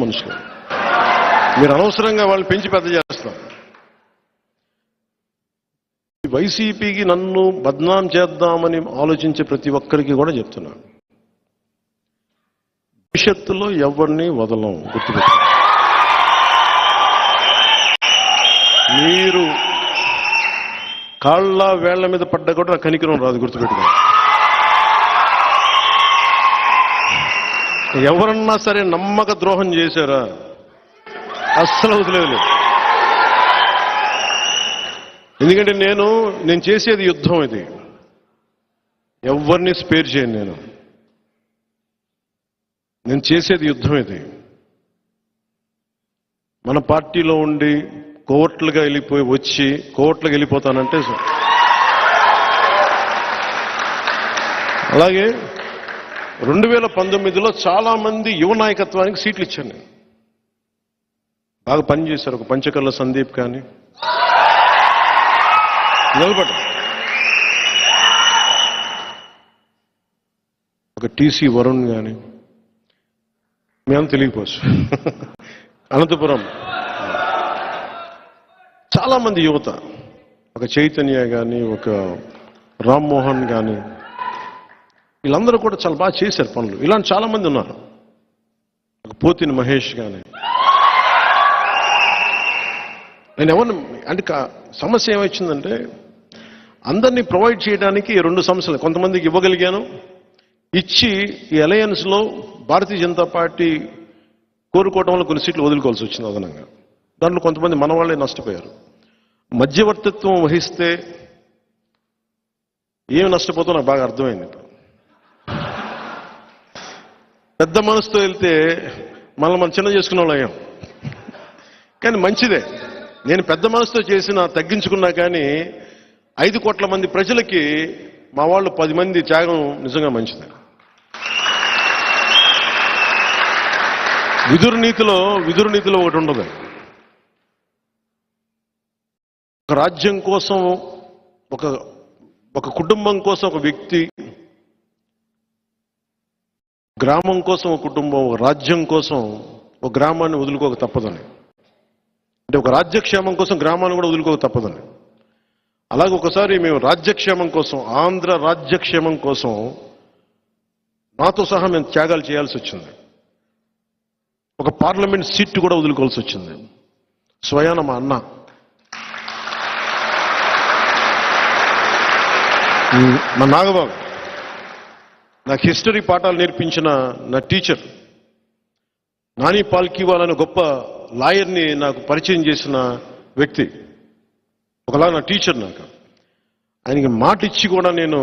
మనుషులు మీరు అనవసరంగా వాళ్ళు పెంచి పెద్ద చేస్తారు. వైసీపీకి నన్ను బద్నాం చేద్దామని ఆలోచించే ప్రతి ఒక్కరికి కూడా చెప్తున్నాను, భవిష్యత్తులో ఎవరిని వదలం. గుర్తుపెట్టుకోండి, మీరు కాళ్ళ వేళ్ల మీద పడ్డా కూడా నాకు కనికరం రాదు. గుర్తుపెట్టుకోండి, ఎవరన్నా సరే నమ్మక ద్రోహం చేశారా అస్సలు వదిలేదు. ఎందుకంటే నేను చేసేది యుద్ధం. ఇది ఎవరిని స్పేర్ చేయను. నేను చేసేది యుద్ధం. ఇది మన పార్టీలో ఉండి కోర్టులుగా వచ్చి కోర్టులకు వెళ్ళిపోతానంటే, అలాగే 2019లో చాలా మంది యువ నాయకత్వానికి సీట్లు ఇచ్చాను. నేను బాగా పనిచేశారు. ఒక పంచకర్ల సందీప్ కానీ నిలబడ్డ, ఒక టీసీ వరుణ్ కానీ, మేము తెలియకపోవచ్చు. అనంతపురం చాలా మంది యువత, ఒక చైతన్య కానీ, ఒక రామ్మోహన్ కానీ, వీళ్ళందరూ కూడా చాలా బాగా చేశారు పనులు. ఇలాంటి చాలా మంది ఉన్నారు. ఒక పోతిని మహేష్ కానీ. నేను ఎవరిని అంటే సమస్య ఏమొచ్చిందంటే, అందరినీ ప్రొవైడ్ చేయడానికి 2 సమస్యలు. కొంతమందికి ఇవ్వగలిగాను, ఇచ్చి ఈ అలయన్స్లో భారతీయ జనతా పార్టీ కోరుకోవడంలో కొన్ని సీట్లు వదులుకోవాల్సి వచ్చింది అదనంగా. దాంట్లో కొంతమంది మన వాళ్ళే నష్టపోయారు. మధ్యవర్తిత్వం వహిస్తే ఏమి నష్టపోతుందో నాకు బాగా అర్థమైంది. ఇప్పుడు పెద్ద మనసుతో వెళ్తే మనం చిన్న చేసుకున్న వాళ్ళు అయ్యాం. కానీ మంచిదే, నేను పెద్ద మనసుతో చేసిన తగ్గించుకున్నా కానీ 5 కోట్ల మంది ప్రజలకి మా వాళ్ళు 10 మంది త్యాగం నిజంగా మంచిదే. విదురు నీతిలో ఒకటి ఉండదు. ఒక రాజ్యం కోసం, ఒక కుటుంబం కోసం ఒక వ్యక్తి, గ్రామం కోసం ఒక కుటుంబం, ఒక రాజ్యం కోసం ఒక గ్రామాన్ని వదులుకోక తప్పదని. అంటే ఒక రాజ్యక్షేమం కోసం గ్రామాన్ని కూడా వదులుకోక తప్పదని. అలాగే ఒకసారి మేము రాజ్యక్షేమం కోసం, ఆంధ్ర రాజ్యక్షేమం కోసం నాతో సహా మేము త్యాగాలు చేయాల్సి వచ్చింది. ఒక పార్లమెంట్ సీట్ కూడా వదులుకోవాల్సి వచ్చింది. స్వయాన మా అన్న, మా నాగబాబు, నాకు హిస్టరీ పాఠాలు నేర్పించిన నా టీచర్, నాని పాల్కీవాల్ అనే గొప్ప లాయర్ని నాకు పరిచయం చేసిన వ్యక్తి, ఒకలా నా టీచర్. నాకు ఆయనకి మాట ఇచ్చి కూడా నేను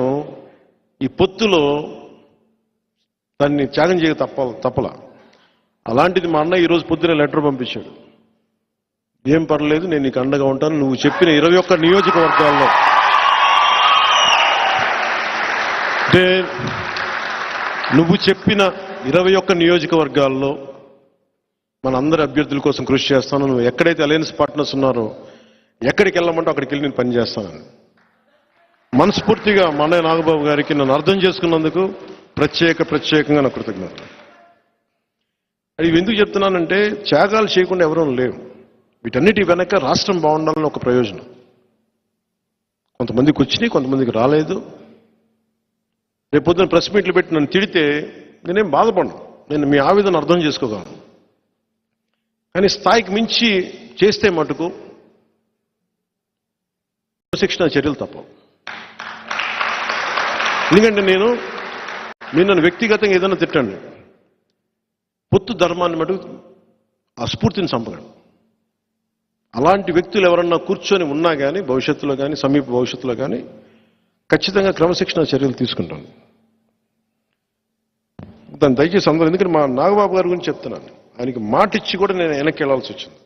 ఈ పొత్తులో దాన్ని త్యాగం చేయక తప్పలా. అలాంటిది మా అన్న ఈరోజు పొద్దున లెటర్ పంపించాడు, ఏం పర్లేదు నేను నీకు అండగా ఉంటాను, నువ్వు చెప్పిన 21 నియోజకవర్గాల్లో, అంటే నువ్వు చెప్పిన 21 నియోజకవర్గాల్లో మన అందరి అభ్యర్థుల కోసం కృషి చేస్తాను, నువ్వు ఎక్కడైతే అలయన్స్ పార్ట్నర్స్ ఉన్నారో ఎక్కడికి వెళ్ళమంటే అక్కడికి వెళ్ళి నేను పనిచేస్తానని మనస్ఫూర్తిగా మా అన్నయ్య నాగబాబు గారికి నన్ను అర్థం చేసుకున్నందుకు ప్రత్యేకంగా నా కృతజ్ఞతలు. ఇవి ఎందుకు చెప్తున్నానంటే, త్యాగాలు చేయకుండా ఎవరూ లేవు. వీటన్నిటి వెనక రాష్ట్రం బాగుండాలని ఒక ప్రయోజనం. కొంతమందికి వచ్చినాయి, కొంతమందికి రాలేదు. రేపు పొద్దున ప్రెస్ మీట్లు పెట్టి నన్ను తిడితే నేనేం బాధపడను, నేను మీ ఆవేదన అర్థం చేసుకోగలను. కానీ స్థాయికి మించి చేస్తే మటుకు శిక్షణ చర్యలు తప్పవు. ఎందుకంటే మీరు నన్ను వ్యక్తిగతంగా ఏదైనా తిట్టండి, పొత్తు ధర్మాన్ని మటుకు ఆ స్ఫూర్తిని చంపగలను. అలాంటి వ్యక్తులు ఎవరన్నా కూర్చొని ఉన్నా కానీ భవిష్యత్తులో కానీ సమీప భవిష్యత్తులో కానీ ఖచ్చితంగా క్రమశిక్షణ చర్యలు తీసుకుంటాను. దాన్ని దయచేసి అందరూ, ఎందుకంటే మా నాగబాబు గారి గురించి చెప్తున్నాను, ఆయనకి మాట ఇచ్చి కూడా నేను వెనక్కి వెళ్లాల్సి వచ్చింది.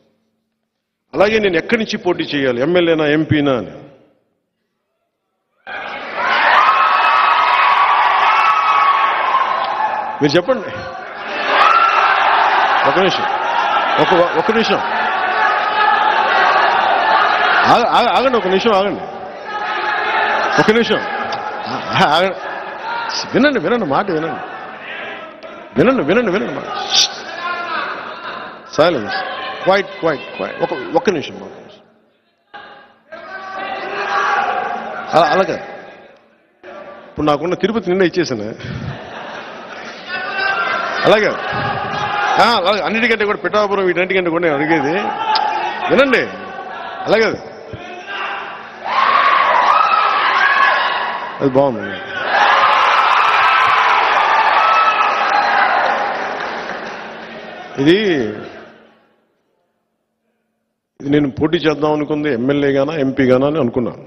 అలాగే నేను ఎక్కడి నుంచి పోటీ చేయాలి, ఎమ్మెల్యేనా ఎంపీనా అని. మీరు చెప్పండి. ఒక నిమిషం ఆగండి, ఒక నిమిషం ఆగండి. వినండి మాట, వినండి మాట. సైలెన్స్. క్వైట్ ఒక్క నిమిషం. అలాగే ఇప్పుడు నాకున్న తిరుపతి నిన్న ఇచ్చేసాను. అలాగే అన్నిటికంటే కూడా పిఠాపురం వీటన్నిటికంటే కూడా నేను అడిగేది వినండి. అలాగే అది బాగుంది. ఇది నేను పోటీ చేద్దాం అనుకుంది ఎమ్మెల్యేగానా ఎంపీగానా అని అనుకున్నాను.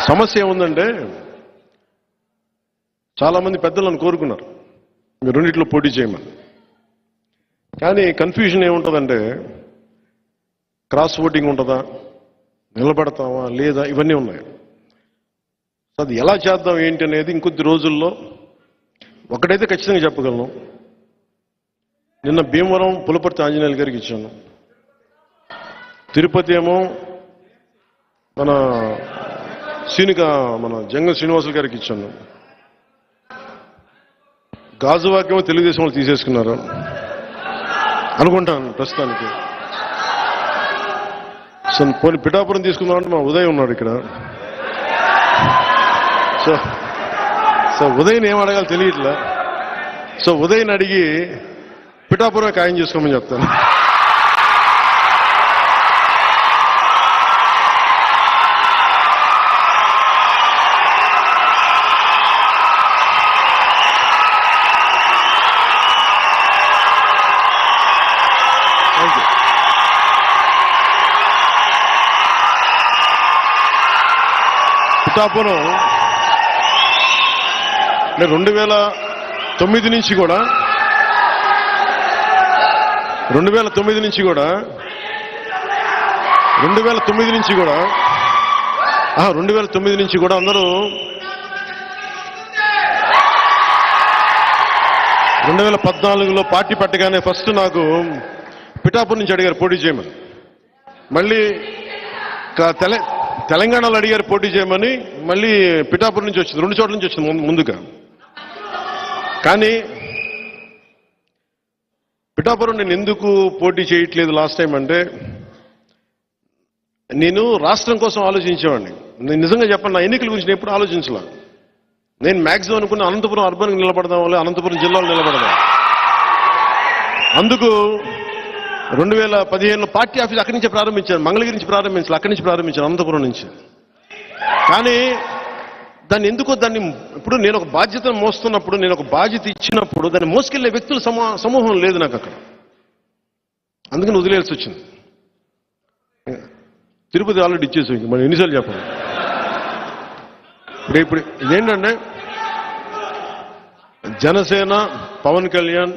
సమస్య ఏముందంటే చాలామంది పెద్దలను కోరుకున్నారు మీరు రెండిట్లో పోటీ చేయమని. కానీ కన్ఫ్యూజన్ ఏముంటుందంటే క్రాస్ ఓటింగ్ ఉంటుందా, నిలబడతామా లేదా, ఇవన్నీ ఉన్నాయి. అది ఎలా చేద్దాం ఏంటి అనేది ఇంకొద్ది రోజుల్లో ఒకటైతే ఖచ్చితంగా చెప్పగలను. నిన్న భీమవరం పులపర్తి ఆంజనేయులు గారికి ఇచ్చాను. తిరుపతి ఏమో మన జంగ శ్రీనివాసులు గారికి ఇచ్చాను. గాజువాకేమో తెలుగుదేశం వాళ్ళు తీసేసుకున్నారు అనుకుంటాను ప్రస్తుతానికి. సో పోనీ పిఠాపురం తీసుకుందామంటే మా ఉదయ్ ఉన్నాడు ఇక్కడ. సో ఉదయ్ని ఏం అడగాలి తెలియట్లే. సో ఉదయ్ని అడిగి పిఠాపురం ఖాయం చేసుకోమని చెప్తాను. పిఠాపురం 2009 నుంచి కూడా 2009 నుంచి కూడా 2009 నుంచి కూడా అందరూ 2014లో పార్టీ పెట్టగానే ఫస్ట్ నాకు పిఠాపురం నుంచి అడిగారు పోటీ చేయమని. మళ్ళీ తెలంగాణలో అడిగారు పోటీ చేయమని. మళ్ళీ పిఠాపురం నుంచి వచ్చింది, 2 చోట్ల నుంచి వచ్చింది ముందుగా. కానీ పిఠాపురం నేను ఎందుకు పోటీ చేయట్లేదు లాస్ట్ టైం అంటే, నేను రాష్ట్రం కోసం ఆలోచించేవాడిని. నేను నిజంగా చెప్పండి, నా ఎన్నికల గురించి ఎప్పుడు ఆలోచించలే. నేను మ్యాక్సిమం అనుకున్న అనంతపురం అర్బన్ నిలబడదాం, అనంతపురం జిల్లాలో నిలబడదాం. అందుకు 2015లో పార్టీ ఆఫీస్ అక్కడి నుంచే ప్రారంభించాను, మంగళగిరి నుంచి ప్రారంభించాలి, అక్కడి నుంచి ప్రారంభించాను, అనంతపురం నుంచి. కానీ దాన్ని ఇప్పుడు నేను ఒక బాధ్యతను మోస్తున్నప్పుడు, నేను ఒక బాధ్యత ఇచ్చినప్పుడు దాన్ని మోసుకెళ్లే వ్యక్తుల సమూహం లేదు నాకు అక్కడ. అందుకని వదిలేయాల్సి వచ్చింది. తిరుపతి ఆల్రెడీ ఇచ్చేసి మనం ఎన్నిసార్లు చెప్పాలి. ఇప్పుడు ఇదేంటంటే జనసేన పవన్ కళ్యాణ్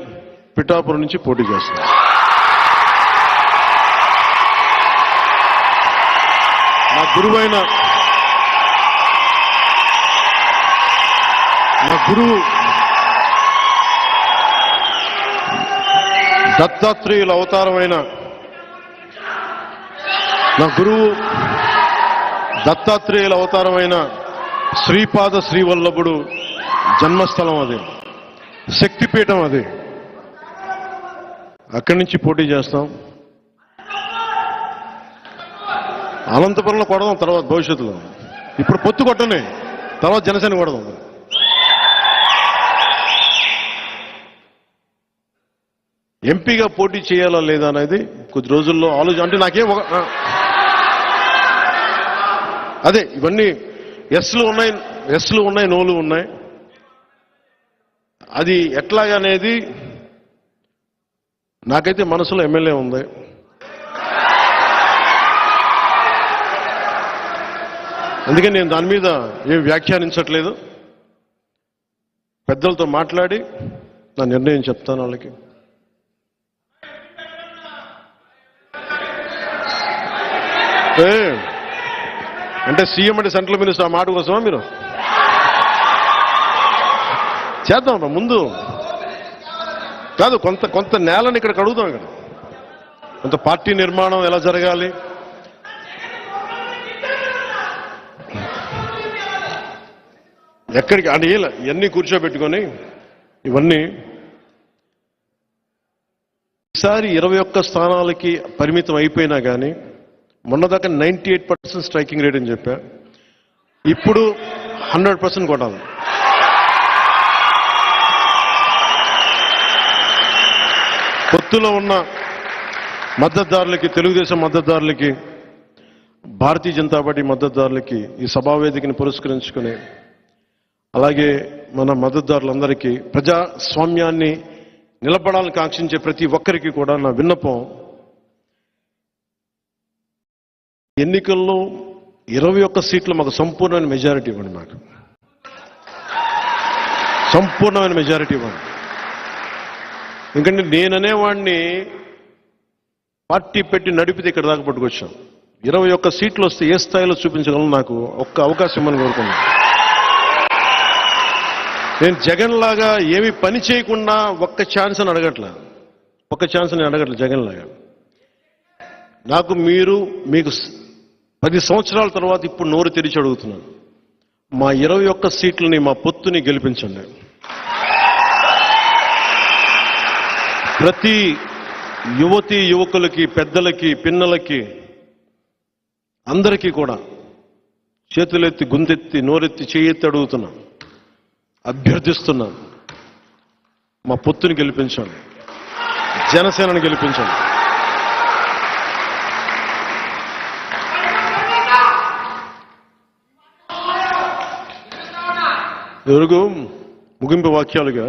పిఠాపురం నుంచి పోటీ చేస్తున్నారు. నా గురువు దత్తాత్రేయుల అవతారమైన శ్రీపాద శ్రీవల్లభుడు జన్మస్థలం అది, శక్తిపీఠం అది. అక్కడి నుంచి పోటీ చేస్తాం. అనంతపురంలో కొడదాం తర్వాత భవిష్యత్తులో. ఇప్పుడు పొత్తు కొట్టనే, తర్వాత జనసేన కొడదాం. ఎంపీగా పోటీ చేయాలా లేదా అనేది కొద్ది రోజుల్లో అంటే నాకేం అదే ఇవన్నీ ఎస్లు ఉన్నాయి, నోలు ఉన్నాయి. అది ఎట్లాగా అనేది నాకైతే మనసులో ఎమ్మెల్యే ఉంది. అందుకని నేను దాని మీద ఏం వ్యాఖ్యానించట్లేదు. పెద్దలతో మాట్లాడి నా నిర్ణయం చెప్తాను వాళ్ళకి. అంటే సీఎం అంటే సెంట్రల్ మినిస్టర్, ఆ మాట కోసమా మీరు? చేద్దాం ముందు కాదు, కొంత నేలని ఇక్కడ కడుగుతాం. ఇక్కడ కొంత పార్టీ నిర్మాణం ఎలా జరగాలి, ఎక్కడికి అంటే ఇవన్నీ కూర్చోబెట్టుకొని ఇవన్నీ ఈసారి 21 స్థానాలకి పరిమితం అయిపోయినా కానీ మొన్నదాకా 98% స్ట్రైకింగ్ రేట్ అని చెప్పా. ఇప్పుడు 100% కొట్టాలి. పొత్తులో ఉన్న మద్దతుదారులకి, తెలుగుదేశం మద్దతుదారులకి, భారతీయ జనతా పార్టీ మద్దతుదారులకి ఈ సభావేదికని పురస్కరించుకుని, అలాగే మన మద్దతుదారులందరికీ ప్రజాస్వామ్యాన్ని నిలబడాలని కాంక్షించే ప్రతి ఒక్కరికి కూడా నా విన్నపం, ఎన్నికల్లో 21 సీట్లు మాకు సంపూర్ణమైన మెజారిటీ ఇవ్వండి. మాకు సంపూర్ణమైన మెజారిటీ ఇవ్వండి. ఎందుకంటే నేననేవాడిని పార్టీ పెట్టి నడిపితే ఇక్కడ దాకా పట్టుకొచ్చాం. 21 సీట్లు వస్తే ఏ స్థాయిలో చూపించగలను నాకు ఒక్క అవకాశం ఇమ్మని కోరుకున్నాను. నేను జగన్ లాగా ఏమి పని చేయకుండా ఒక్క ఛాన్స్ అని అడగట్లే, ఒక్క ఛాన్స్ నేను అడగట్లే జగన్ లాగా. నాకు మీకు 10 సంవత్సరాల తర్వాత ఇప్పుడు నోరు తెరిచి అడుగుతున్నాను, మా 21 సీట్లని, మా పొత్తుని గెలిపించండి. ప్రతి యువతి యువకులకి, పెద్దలకి, పిన్నలకి, అందరికీ కూడా చేతులెత్తి, గుంతెత్తి, నోరెత్తి, చేయెత్తి అడుగుతున్నా, అభ్యర్థిస్తున్నాను, మా పొత్తుని గెలిపించండి, జనసేనని గెలిపించండి. ఎవరికి ముగింపు వాక్యాలుగా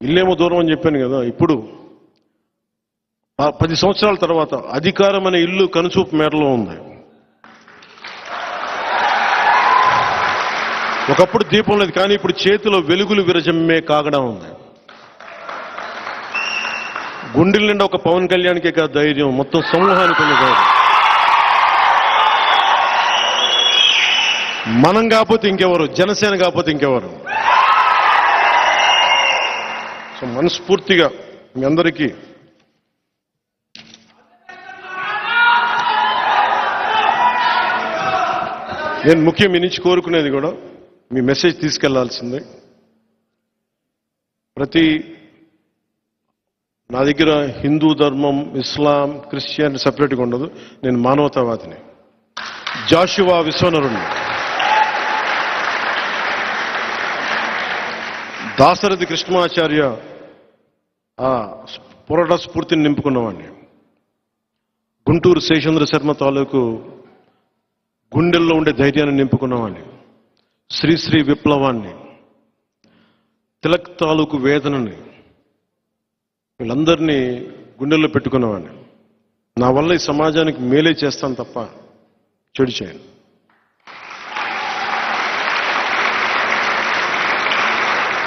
ఇల్లేమో దూరం అని చెప్పాను కదా. ఇప్పుడు 10 సంవత్సరాల తర్వాత అధికారం అనే ఇల్లు కనుచూపు మేరలో ఉంది. ఒకప్పుడు దీపం లేదు, కానీ ఇప్పుడు చేతిలో వెలుగులు విరజమ్మే కాగడం ఉంది. గుండెల నిండా ఒక పవన్ కళ్యాణ్కే కాదు ధైర్యం, మొత్తం సమూహానికి ఉంది ధైర్యం. మనం కాకపోతే ఇంకెవరు, జనసేన కాకపోతే ఇంకెవరు. సో మనస్ఫూర్తిగా మీ అందరికీ నేను ముఖ్యం మీ నుంచి కోరుకునేది కూడా, మీ మెసేజ్ తీసుకెళ్లాల్సిందే. నా దగ్గర హిందూ ధర్మం, ఇస్లాం, క్రిస్టియన్ సెపరేట్గా ఉండదు. నేను మానవతావాదిని, జాషువా విశ్వనరుణ్ణి, దాశరథి కృష్ణమాచార్య పోరాట స్ఫూర్తిని నింపుకున్నవాడిని, గుంటూరు శేషేంద్ర శర్మ తాలూకు గుండెల్లో ఉండే ధైర్యాన్ని నింపుకున్నవాడిని, శ్రీశ్రీ విప్లవాన్ని, తిలక్ తాలూకు వేదనని, వీళ్ళందరినీ గుండెల్లో పెట్టుకున్నవాడిని. నా వల్ల ఈ సమాజానికి మేలే చేస్తాను తప్ప చెడు చేయను.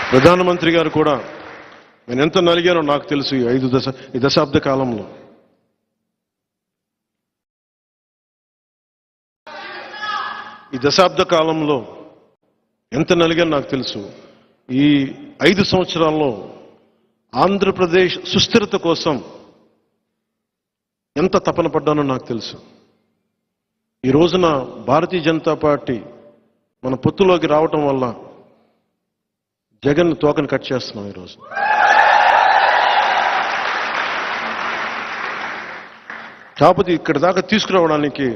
ప్రధానమంత్రి గారు కూడా నేను ఎంత నలిగానో నాకు తెలుసు. ఈ దశాబ్ద కాలంలో ఎంత నలిగానో నాకు తెలుసు. ఈ 5 సంవత్సరాల్లో ఆంధ్రప్రదేశ్ సుస్థిరత కోసం ఎంత తపన పడ్డానో నాకు తెలుసు. ఈ రోజున భారతీయ జనతా పార్టీ మన పొత్తులోకి రావటం వల్ల జగన్ తోకను కట్ చేస్తున్నాం ఈరోజు. కాకపోతే ఇక్కడ దాకా తీసుకురావడానికి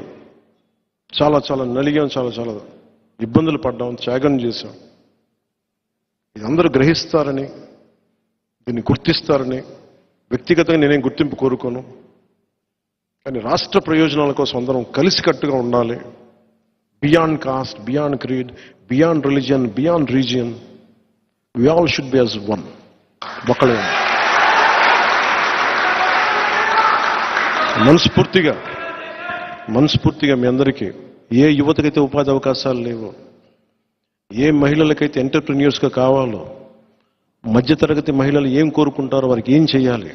చాలా చాలా నలిగాం, చాలా చాలా ఇబ్బందులు పడ్డాం, త్యాగం చేశాం. ఇది అందరూ గ్రహిస్తారని, దీన్ని గుర్తిస్తారని వ్యక్తిగతంగా నేనేం గుర్తింపు కోరుకోను. కానీ రాష్ట్ర ప్రయోజనాల కోసం అందరం కలిసికట్టుగా ఉండాలి. Beyond cost, beyond creed, beyond religion, beyond region, we all should be as one. ఒకళ్ళే. మనస్ఫూర్తిగా మీ అందరికీ, ఏ యువతకైతే ఉపాధి అవకాశాలు లేవో, ఏ మహిళలకైతే ఎంటర్ప్రెన్యూర్స్గా కావాలో, మధ్యతరగతి మహిళలు ఏం కోరుకుంటారో, వారికి ఏం చేయాలి,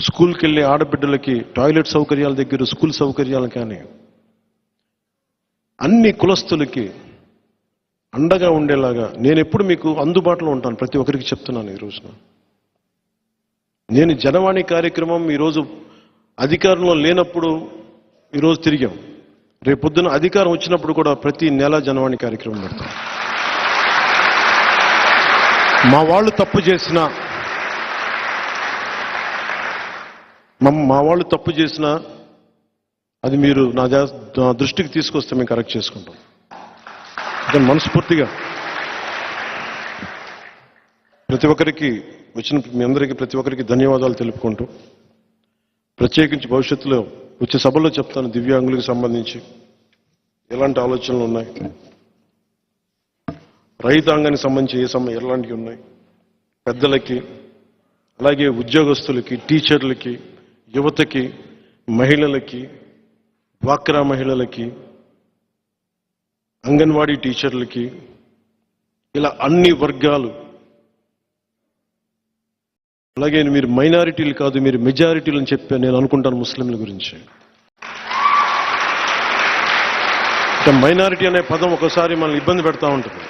స్కూల్కి వెళ్ళే ఆడబిడ్డలకి టాయిలెట్ సౌకర్యాల దగ్గర స్కూల్ సౌకర్యాలు కానీ, అన్ని కులస్తులకి అండగా ఉండేలాగా నేను ఎప్పుడు మీకు అందుబాటులో ఉంటాను. ప్రతి ఒక్కరికి చెప్తున్నాను. ఈ రోజున నేను జనవాణి కార్యక్రమం ఈరోజు అధికారంలో లేనప్పుడు ఈరోజు తిరిగాం. రేపు పొద్దున అధికారం వచ్చినప్పుడు కూడా ప్రతి నెల జనవాణి కార్యక్రమం పెడతాం. మా వాళ్ళు తప్పు చేసినా, మా వాళ్ళు తప్పు చేసినా అది మీరు నా దృష్టికి తీసుకొస్తే మేము కరెక్ట్ చేసుకుంటాం. అంటే మనస్ఫూర్తిగా ప్రతి ఒక్కరికి వచ్చిన మీ అందరికీ ప్రతి ఒక్కరికి ధన్యవాదాలు తెలుపుకుంటూ, ప్రత్యేకించి భవిష్యత్తులో వచ్చే సభలో చెప్తాను దివ్యాంగులకు సంబంధించి ఎలాంటి ఆలోచనలు ఉన్నాయి, రైతాంగానికి సంబంధించి ఎలాంటివి ఉన్నాయి, పెద్దలకి అలాగే ఉద్యోగస్తులకి, టీచర్లకి, యువతకి, మహిళలకి, డ్వాక్రా మహిళలకి, అంగన్వాడీ టీచర్లకి, ఇలా అన్ని వర్గాలు, అలాగే మీరు మైనారిటీలు కాదు మీరు మెజారిటీలు అని చెప్పి నేను అనుకుంటాను ముస్లింల గురించి. మైనారిటీ అనే పదం ఒకసారి మనల్ని ఇబ్బంది పెడతా ఉంటుంది.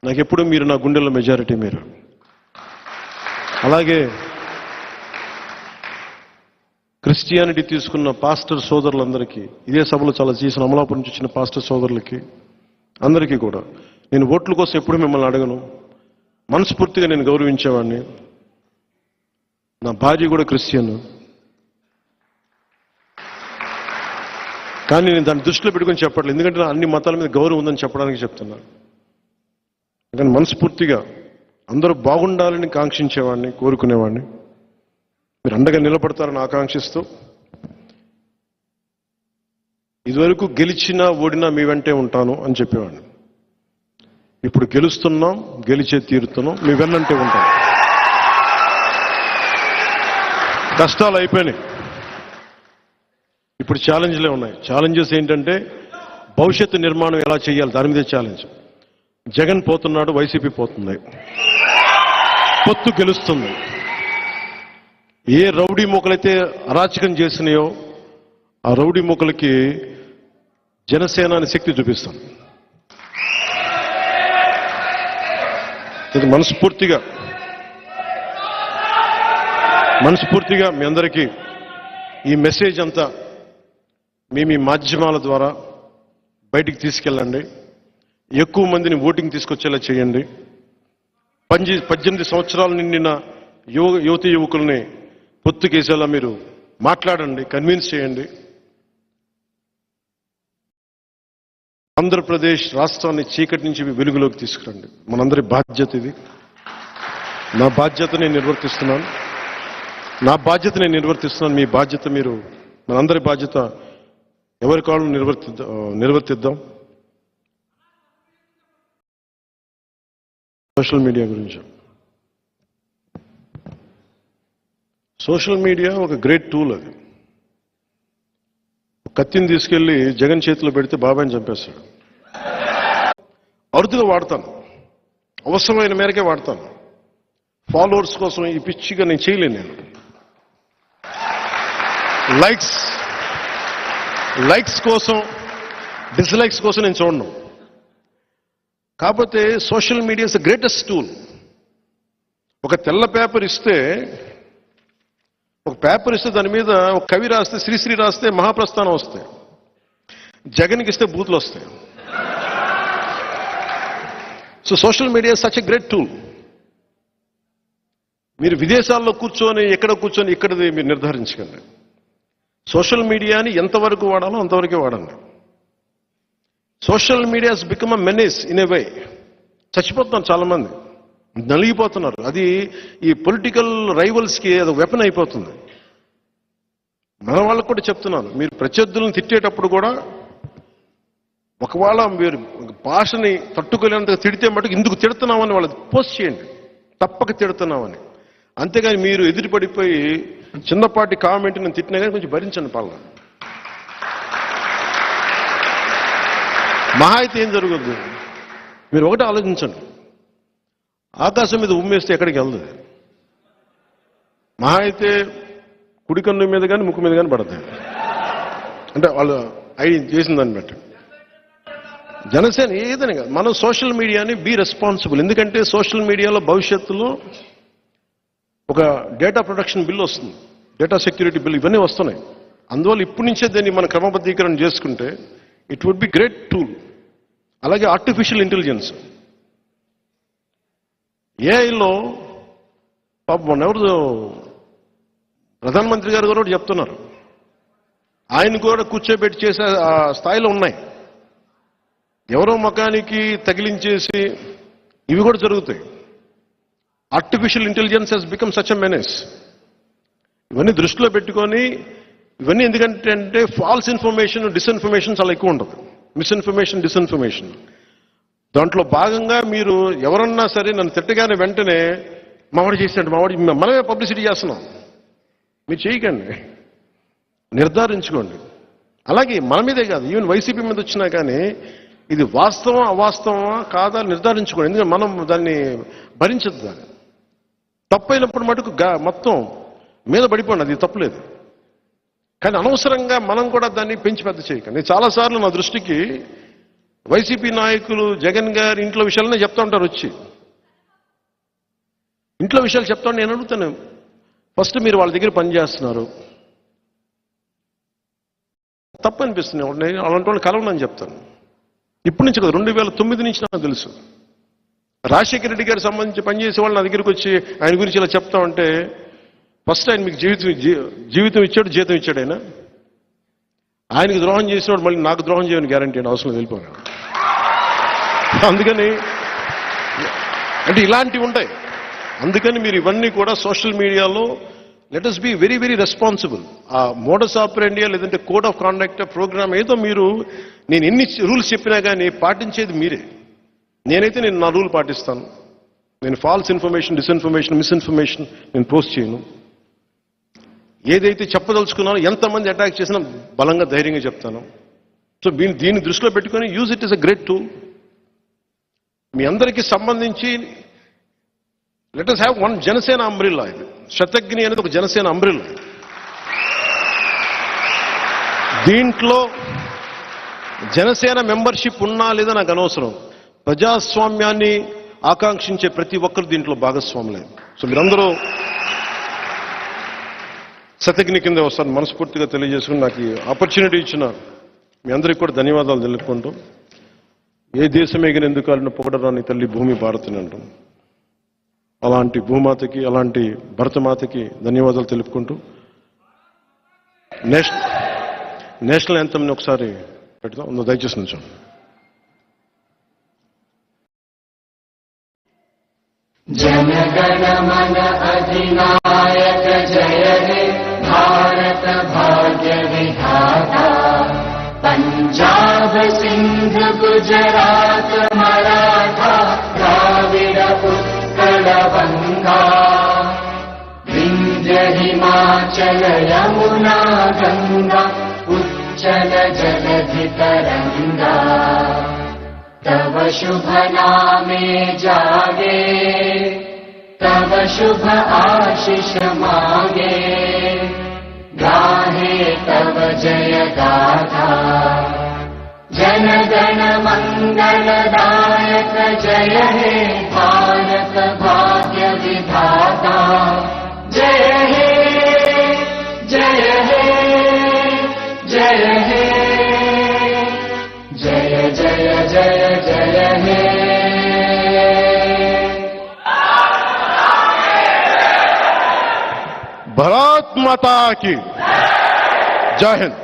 నాకు ఎప్పుడు మీరు నా గుండెల్లో మెజారిటీ మీరు. అలాగే క్రిస్టియానిటీ తీసుకున్న పాస్టర్ సోదరులందరికీ, ఇదే సభలో చాలా చేసిన అమలాపురం నుంచి వచ్చిన పాస్టర్ సోదరులకి అందరికీ కూడా నేను ఓట్ల కోసం ఎప్పుడు మిమ్మల్ని అడగను. మనస్ఫూర్తిగా నేను గౌరవించేవాడిని. నా భార్య కూడా క్రిస్టియన్, కానీ నేను దాన్ని దృష్టిలో పెట్టుకొని చెప్పట్లేదు, ఎందుకంటే అన్ని మతాల మీద గౌరవం ఉందని చెప్పడానికి చెప్తున్నాను. కానీ మనస్ఫూర్తిగా అందరూ బాగుండాలని కాంక్షించేవాడిని, కోరుకునేవాడిని. మీరు అండగా నిలబడతారని ఆకాంక్షిస్తూ, ఇదివరకు గెలిచినా ఓడినా మీ వెంటే ఉంటాను అని చెప్పేవాడిని. ఇప్పుడు గెలుస్తున్నాం, గెలిచే తీరుతున్నాం, మీ వెన్నంటే ఉంటాం. కష్టాలు అయిపోయినాయి, ఇప్పుడు ఛాలెంజ్లే ఉన్నాయి. ఛాలెంజెస్ ఏంటంటే భవిష్యత్తు నిర్మాణం ఎలా చేయాలి, దాని మీదే ఛాలెంజ్. జగన్ పోతున్నాడు, వైసీపీ పోతుంది, పొత్తు గెలుస్తుంది. ఏ రౌడీ మూకలైతే అరాచకం చేసినాయో ఆ రౌడీ మూకలకి జనసేన అనే శక్తి చూపిస్తాను. ఇది మనస్ఫూర్తిగా మీ అందరికీ ఈ మెసేజ్ అంతా మీ మాధ్యమాల ద్వారా బయటికి తీసుకెళ్ళండి. ఎక్కువ మందిని ఓటింగ్ తీసుకొచ్చేలా చేయండి. 18 సంవత్సరాలు నిండిన యువతి యువకుల్ని పొత్తుకేసేలా మీరు మాట్లాడండి, కన్విన్స్ చేయండి. ఆంధ్రప్రదేశ్ రాష్ట్రాన్ని చీకటి నుంచి వెలుగులోకి తీసుకురండి. మనందరి బాధ్యత ఇది. నా బాధ్యత నేను నిర్వర్తిస్తున్నాను. మీ బాధ్యత మీరు, మనందరి బాధ్యత ఎవరి కాళ్ళను నిర్వర్తిద్దాం. సోషల్ మీడియా గురించి, సోషల్ మీడియా ఒక గ్రేట్ టూల్. అది కత్తిని తీసుకెళ్లి జగన్ చేతిలో పెడితే బాబాయిని చంపేస్తాడు. అరుదుగా వాడతాను, అవసరమైన మేరకే వాడతాను. ఫాలోవర్స్ కోసం ఈ పిచ్చిగా నేను చేయలేను. నేను లైక్స్ కోసం, డిస్లైక్స్ కోసం నేను చూడను. కాకపోతే social media is the greatest tool. ఒక తెల్ల పేపర్ ఇస్తే, దాని మీద ఒక కవి రాస్తే, శ్రీశ్రీ రాస్తే మహాప్రస్థానం వస్తాయి. జగన్కి ఇస్తే బూతులు వస్తాయి. So social media is such a great tool. మీరు విదేశాల్లో కూర్చొని ఇక్కడది మీరు నిర్ధారించకండి. సోషల్ మీడియాని ఎంతవరకు వాడాలో అంతవరకే వాడండి. Social media has become a menace in a way. చచ్చిపోతున్నారు చాలామంది, నలిగిపోతున్నారు. అది ఈ పొలిటికల్ రైవల్స్కి అది వెపన్ అయిపోతుంది. మన వాళ్ళకు కూడా చెప్తున్నాను, మీరు ప్రత్యర్థులను తిట్టేటప్పుడు కూడా ఒకవేళ మీరు భాషని తట్టుకోలేనంతగా తిడితే మటుకు ఇందుకు తిడుతున్నామని వాళ్ళకి పోస్ట్ చేయండి, తప్పక తిడుతున్నామని. అంతేగాని మీరు ఎదురుపడిపోయి చిన్నపాటి కామెంట్ నేను తిట్టినా కానీ కొంచెం భరించండి. పాలన మహా అయితే ఏం జరగద్దు. మీరు ఒకటి ఆలోచించండి, ఆకాశం మీద ఉమ్మేస్తే ఎక్కడికి వెళ్తుంది? మహా అయితే కుడి కన్ను మీద కానీ ముక్కు మీద కానీ పడుతుంది. అంటే వాళ్ళు ఐడి చేసిన దాన్ని బట్టి. జనసేన ఏదని కాదు, మనం సోషల్ మీడియాని బీ రెస్పాన్సిబుల్. ఎందుకంటే సోషల్ మీడియాలో భవిష్యత్తులో ఒక డేటా ప్రొటెక్షన్ బిల్ వస్తుంది, డేటా సెక్యూరిటీ బిల్, ఇవన్నీ వస్తున్నాయి. అందువల్ల ఇప్పటి నుంచే దీన్ని మనం క్రమబద్ధీకరణ చేసుకుంటే it would be great tool. అలాగే ఆర్టిఫిషియల్ ఇంటెలిజెన్స్, ఏఐలో పాపం ఎవరు ప్రధానమంత్రి గారు కూడా చెప్తున్నారు, ఆయన కూడా కూర్చోబెట్టి చేసే ఆ స్థాయిలో ఉన్నాయి. ఎవరో ముఖానికి తగిలించేసి ఇవి కూడా జరుగుతాయి. Artificial intelligence has become such a menace. ఇవన్నీ దృష్టిలో పెట్టుకొని, ఇవన్నీ ఎందుకంటే అంటే ఫాల్స్ ఇన్ఫర్మేషన్, డిస్ఇన్ఫర్మేషన్ చాలా ఎక్కువ ఉంటుంది. Misinformation, disinformation. దాంట్లో భాగంగా మీరు ఎవరన్నా సరే నన్ను తిట్టగానే వెంటనే మావాడు చేసినట్టు, మావాడి మనమే పబ్లిసిటీ చేస్తున్నాం. మీరు చేయకండి, నిర్ధారించుకోండి. అలాగే మన మీదే కాదు, ఈవెన్ వైసీపీ మీద వచ్చినా కానీ ఇది వాస్తవం అవాస్తవమా కాదా నిర్ధారించుకోండి. ఎందుకంటే మనం దాన్ని భరించదు. దాన్ని తప్పైనప్పుడు మటుకు మొత్తం మీద పడిపోండి, అది తప్పులేదు. కానీ అనవసరంగా మనం కూడా దాన్ని పెంచి పెద్ద చేయకండి. చాలాసార్లు నా దృష్టికి వైసీపీ నాయకులు జగన్ గారి ఇంట్లో విషయాలనే చెప్తా ఉంటారు. వచ్చి ఇంట్లో విషయాలు చెప్తా నేను అడుగుతాను, ఫస్ట్ మీరు వాళ్ళ దగ్గర పనిచేస్తున్నారు, తప్పు అనిపిస్తుంది. నేను అలాంటి వాళ్ళు కలవనని చెప్తాను. ఇప్పటి నుంచి కదా, 2009 నుంచి నాకు తెలుసు. రాజశేఖర రెడ్డి గారికి సంబంధించి పనిచేసే వాళ్ళు నా దగ్గరికి వచ్చి ఆయన గురించి ఇలా చెప్తా ఉంటే, ఫస్ట్ ఆయన మీకు జీవితం ఇచ్చాడు, జీతం ఇచ్చాడు. ఆయనకి ద్రోహం చేసినవాడు మళ్ళీ నాకు ద్రోహం చేయని గ్యారంటీ అని అవసరం వెళ్ళిపోయాను. అందుకని అంటే ఇలాంటివి ఉంటాయి. అందుకని మీరు ఇవన్నీ కూడా సోషల్ మీడియాలో let us be very very responsible. ఆ మోడస్ ఆపరెండి లేదంటే కోడ్ ఆఫ్ కాండక్ట్ ప్రోగ్రామ్ ఏదో మీరు, నేను ఎన్ని రూల్స్ చెప్పినా కానీ పాటించేది మీరే. నేనైతే నా రూల్ పాటిస్తాను. నేను ఫాల్స్ ఇన్ఫర్మేషన్, డిస్ఇన్ఫర్మేషన్, మిస్ఇన్ఫర్మేషన్ నేను పోస్ట్ చేయను. ఏదైతే చెప్పదలుచుకున్నానో ఎంతమంది అటాక్ చేసినా బలంగా ధైర్యంగా చెప్తాను. సో దీన్ని దృష్టిలో పెట్టుకొని use it is a great tool. మీ అందరికీ సంబంధించి let us have one Janasena umbrella. ఇది శతఘ్ని అనేది ఒక జనసేన అంబ్రిల్లా. దీంట్లో జనసేన మెంబర్షిప్ ఉన్నా లేదా నాకు అనవసరం. ప్రజాస్వామ్యాన్ని ఆకాంక్షించే ప్రతి ఒక్కరు దీంట్లో భాగస్వాములే. సో మీరందరూ శతఘ్ని కింద వస్తాను మనస్ఫూర్తిగా తెలియజేసుకుని నాకు ఈ ఆపర్చునిటీ ఇచ్చిన మీ అందరికీ కూడా ధన్యవాదాలు తెలుపుకుంటూ, ఏ దేశం ఎగినెందుకు ఆడిన పొగడరాని తల్లి భూమి భారతిని అంటాం. అలాంటి భూమాతకి, అలాంటి భరతమాతకి ధన్యవాదాలు తెలుపుకుంటూ నేషనల్ యాంథమ్ని ఒకసారి పెడతాం. దయచేసి నుంచో. जनगण मन अधिनायक जय हे भारत भाग्य विधाता। पंजाब सिंध गुजरात मराठा द्राविड उत्कल बंगा। विंध्य हिमाचल यमुना गंगा उच्चल जलधि तरंगा। तव शुभ नामे जागे, तव शुभ आशीष मागे। गाहे तव जय गाथा, जन गण मंगलदायक जय हे भारत भाग्य विधाता। जय हे जय हे जय हे जय जय जय जय हे। भारत माता की जय हिंद।